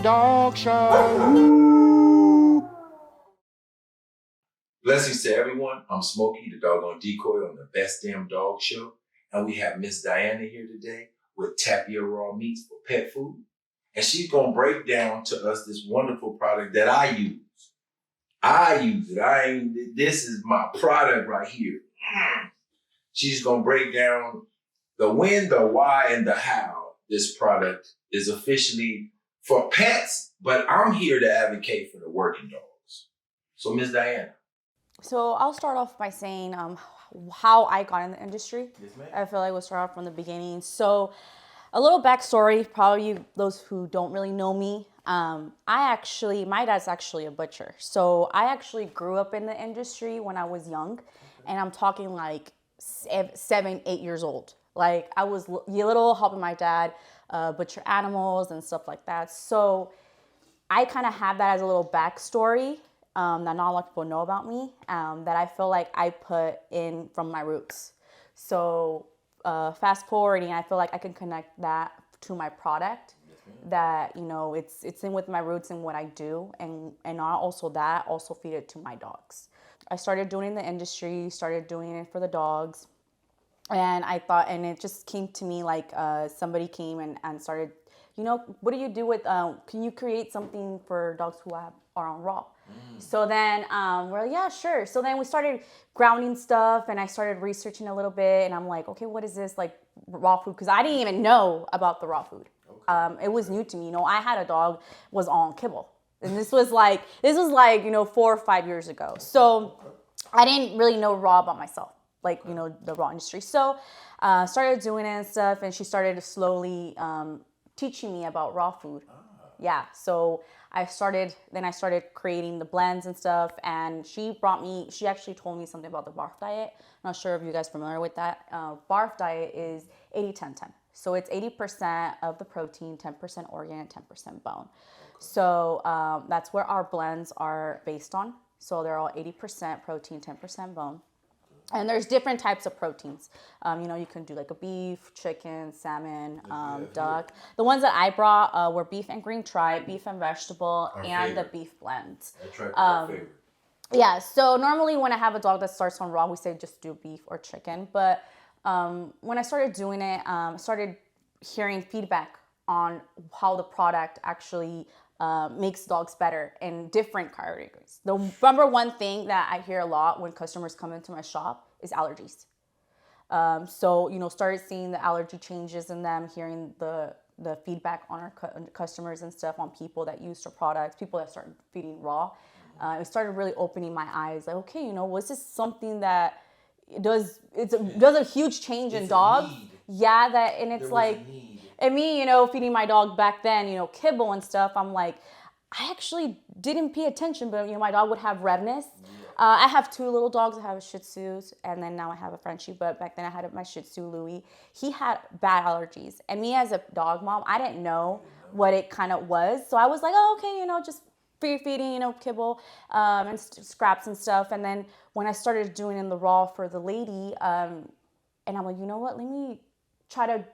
Dog Show. Woo! Blessings to everyone. I'm Smokey, the doggone decoy on the Best Damn Dog Show. And we have Miss Diana here today with Tapia Raw Meats for pet food. And she's going to break down to us this wonderful product that I use. I use it. This is my product right here. She's going to break down the when, the why, and the how this product is officially for pets, but I'm here to advocate for the working dogs. So, Miss Diana. So I'll start off by saying how I got in the industry. Yes, ma'am. I feel like we'll start off from the beginning. So a little backstory, probably those who don't really know me. My dad's actually a butcher. So I actually grew up in the industry when I was young, and I'm talking like 7, 8 years old. Like I was little helping my dad butcher animals and stuff like that. So I kind of have that as a little backstory that not a lot of people know about me, that I feel like I put in from my roots. So fast forwarding, I feel like I can connect that to my product, that, you know, it's in with my roots and what I do, and not also that, also feed it to my dogs. I started doing the industry, started doing it for the dogs, and I thought, and it just came to me like somebody came and started, you know, what do you do with, can you create something for dogs who are on raw? So then we're like, yeah, sure. So then we started grounding stuff, and I started researching a little bit, and I'm like, okay, what is this, like raw food? Because I didn't even know about the raw food. Okay. It was new to me. You know, I had a dog was on kibble, and this was like, you know, 4 or 5 years ago. So I didn't really know raw about myself, like, you know, the raw industry. So started doing it and stuff, and she started slowly teaching me about raw food. Yeah, so I started creating the blends and stuff, and she actually told me something about the BARF diet. I'm not sure if you guys are familiar with that. BARF diet is 80-10-10. So it's 80% of the protein, 10% organ, and 10% bone. Okay. So that's where our blends are based on. So they're all 80% protein, 10% bone. And there's different types of proteins. You know, you can do like a beef, chicken, salmon, duck. The ones that I brought were beef and green tripe, beef and vegetable, and the beef blends. Yeah, so normally when I have a dog that starts on raw, we say just do beef or chicken. But when I started doing it, I started hearing feedback on how the product actually makes dogs better in different categories. The number one thing that I hear a lot when customers come into my shop is allergies. So, you know, started seeing the allergy changes in them, hearing the feedback on our customers and stuff, on people that use our products, people that started feeding raw. It started really opening my eyes. Like, okay, you know, was this something that does a huge change in dogs? Yeah, that, and it's like, and me, you know, feeding my dog back then, you know, kibble and stuff, I'm like, I actually didn't pay attention, but, you know, my dog would have redness. I have 2 little dogs. I have a Shih Tzus, and then now I have a Frenchie, but back then I had my Shih Tzu, Louis. He had bad allergies, and me as a dog mom, I didn't know what it kind of was. So I was like, oh, okay, you know, just feeding, you know, kibble and scraps and stuff. And then when I started doing in the raw for the lady, and I'm like, you know what, let me try to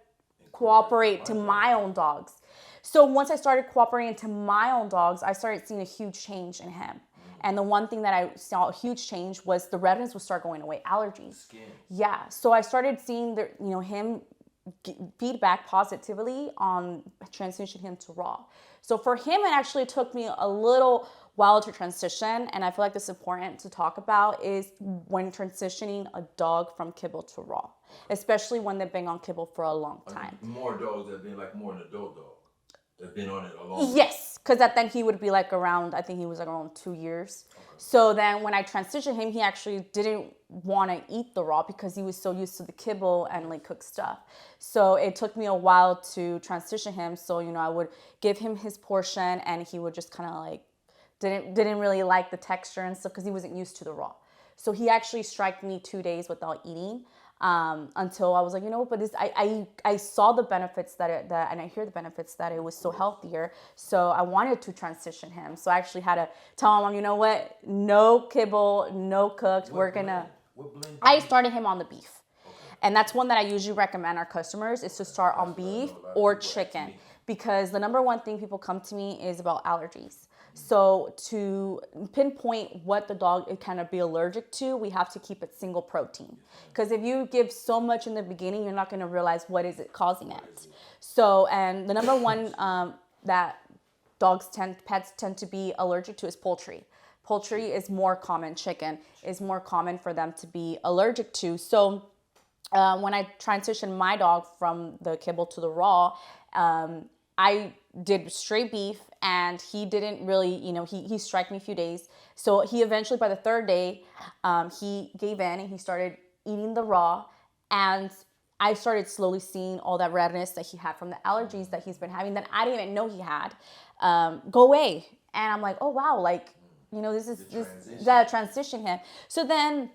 cooperate to my own dogs. So once I started cooperating to my own dogs, I started seeing a huge change in him. And the one thing that I saw a huge change was the redness would start going away, allergies. Skin. Yeah, so I started seeing him feedback positively on transitioning him to raw. So for him, it actually took me a little while to transition, and I feel like this is important to talk about, is when transitioning a dog from kibble to raw, especially when they've been on kibble for a long time. More dogs have been like more an adult dog. They've been on it a long time. Yes, because then he would be like around, I think he was like around 2 years. Okay. So then when I transitioned him, he actually didn't want to eat the raw because he was so used to the kibble and like cooked stuff. So it took me a while to transition him. So, you know, I would give him his portion, and he would just kind of like, didn't really like the texture and stuff because he wasn't used to the raw. So he actually striked me 2 days without eating. Until I was like, you know, but I saw the benefits and I hear the benefits that it was so healthier. So I wanted to transition him. So I actually had to tell him, you know what, no kibble, no cooked. I started him on the beef. Okay. And that's one that I usually recommend our customers is to start on beef or chicken. because the number one thing people come to me is about allergies. So to pinpoint what the dog is kind of be allergic to, we have to keep it single protein. Because if you give so much in the beginning, you're not going to realize what is it causing it. So, and the number one that pets tend to be allergic to is poultry. Poultry is more common. Chicken is more common for them to be allergic to. So when I transitioned my dog from the kibble to the raw, I did straight beef, and he didn't really, he striked me a few days. So he eventually, by the third day, he gave in and he started eating the raw. And I started slowly seeing all that redness that he had from the allergies that he's been having that I didn't even know he had go away. And I'm like, oh, wow, like, that transition him. So then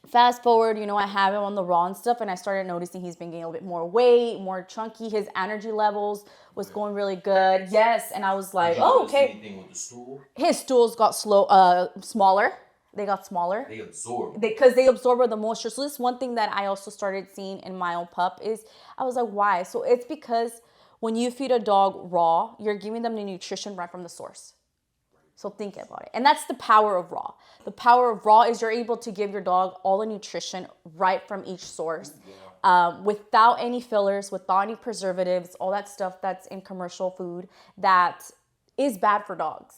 fast forward, I have him on the raw and stuff, and I started noticing he's been gaining a little bit more weight, more chunky. His energy levels was going really good. Yes, and I was like, oh, okay. Anything with the stool? His stools got smaller. They got smaller. They absorb. Because they absorb the moisture. So this is one thing that I also started seeing in my own pup is I was like, why? So it's because when you feed a dog raw, you're giving them the nutrition right from the source. So think about it. And that's the power of raw. The power of raw is you're able to give your dog all the nutrition right from each source without any fillers, without any preservatives, all that stuff that's in commercial food that is bad for dogs.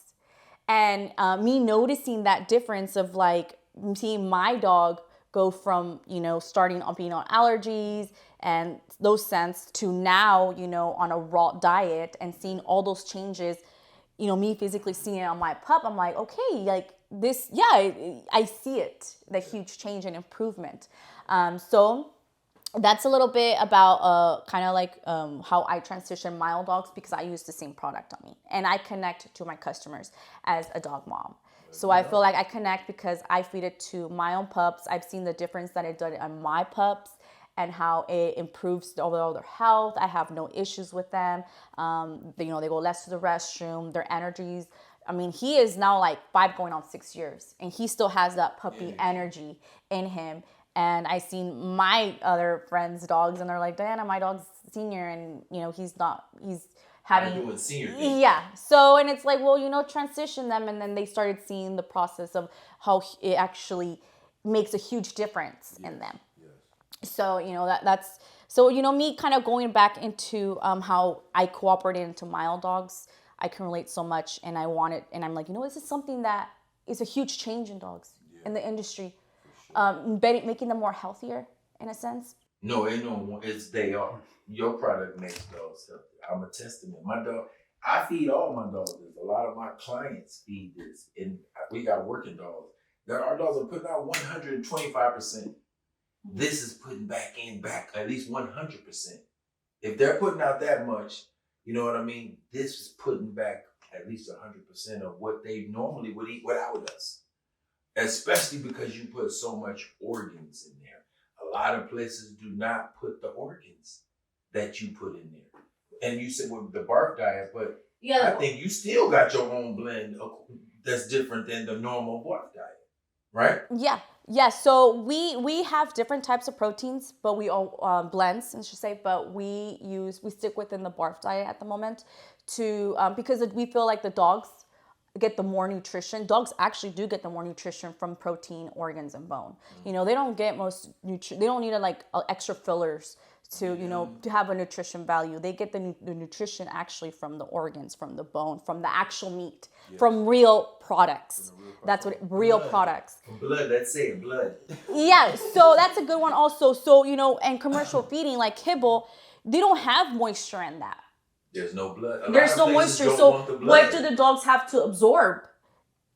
And me noticing that difference of like seeing my dog go from, starting on being on allergies and those scents to now, on a raw diet and seeing all those changes, me physically seeing it on my pup, I'm like, okay, like this, yeah, I see it, the huge change and improvement. So that's a little bit about kind of like how I transition my own dogs, because I use the same product on me and I connect to my customers as a dog mom. So I feel like I connect because I feed it to my own pups. I've seen the difference that it did on my pups and how it improves overall their health. I have no issues with them. They go less to the restroom, their energies. I mean, he is now like 5 going on 6 years and he still has that puppy energy in him. And I seen my other friends' dogs and they're like, Diana, my dog's senior and he's having doing senior. Yeah. So, and it's like, well, transition them. And then they started seeing the process of how it actually makes a huge difference in them. So, that's, so, me kind of going back into how I cooperated into my own dogs, I can relate so much and I want it. And I'm like, this is something that is a huge change in dogs in the industry, making them more healthier in a sense. No, they are. Your product makes dogs healthy. I'm a testament. My dog, I feed all my dogs this. A lot of my clients feed this. And we got working dogs. Our dogs are putting out 125%. This is putting back at least 100%. If they're putting out that much, you know what I mean? This is putting back at least 100% of what they normally would eat without us. Especially because you put so much organs in there. A lot of places do not put the organs that you put in there. And you said with the BARF diet, but I think you still got your own blend that's different than the normal BARF diet, right? Yeah. So we have different types of proteins, but we all blends, I should say. But we stick within the BARF diet at the moment to because we feel like the dogs get the more nutrition. Dogs actually do get the more nutrition from protein, organs, and bone. They don't get they don't need extra fillers to to have a nutrition value. They get the nutrition actually from the organs, from the bone, from the actual meat, from real products. That's what real products. From blood, let's say blood. Yeah, so that's a good one also. So and commercial feeding like kibble, they don't have moisture in that. There's no blood. There's no moisture. So what do the dogs have to absorb?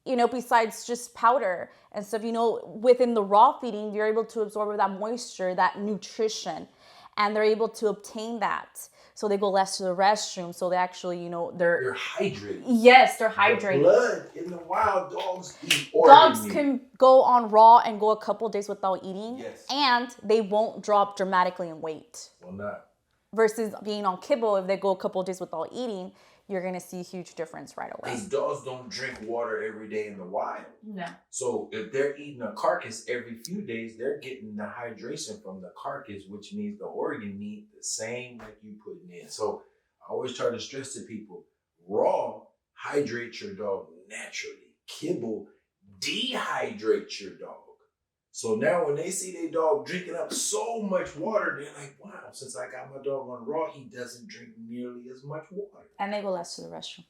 Besides just powder and stuff, within the raw feeding, you're able to absorb that moisture, that nutrition, and they're able to obtain that. So they go less to the restroom. So they actually, they're hydrated. Yes, they're hydrated. The blood in the wild, dogs eat Dogs can go on raw and go a couple days without eating. Yes. And they won't drop dramatically in weight. Well, not. Versus being on kibble, if they go a couple of days without eating, you're going to see a huge difference right away. Because dogs don't drink water every day in the wild. No. So if they're eating a carcass every few days, they're getting the hydration from the carcass, which means the organ need the same like you putting in. So I always try to stress to people, raw hydrates your dog naturally. Kibble dehydrates your dog. So now when they see their dog drinking up so much water, they're like, wow, since I got my dog on raw, he doesn't drink nearly as much water. And they go less to the restroom.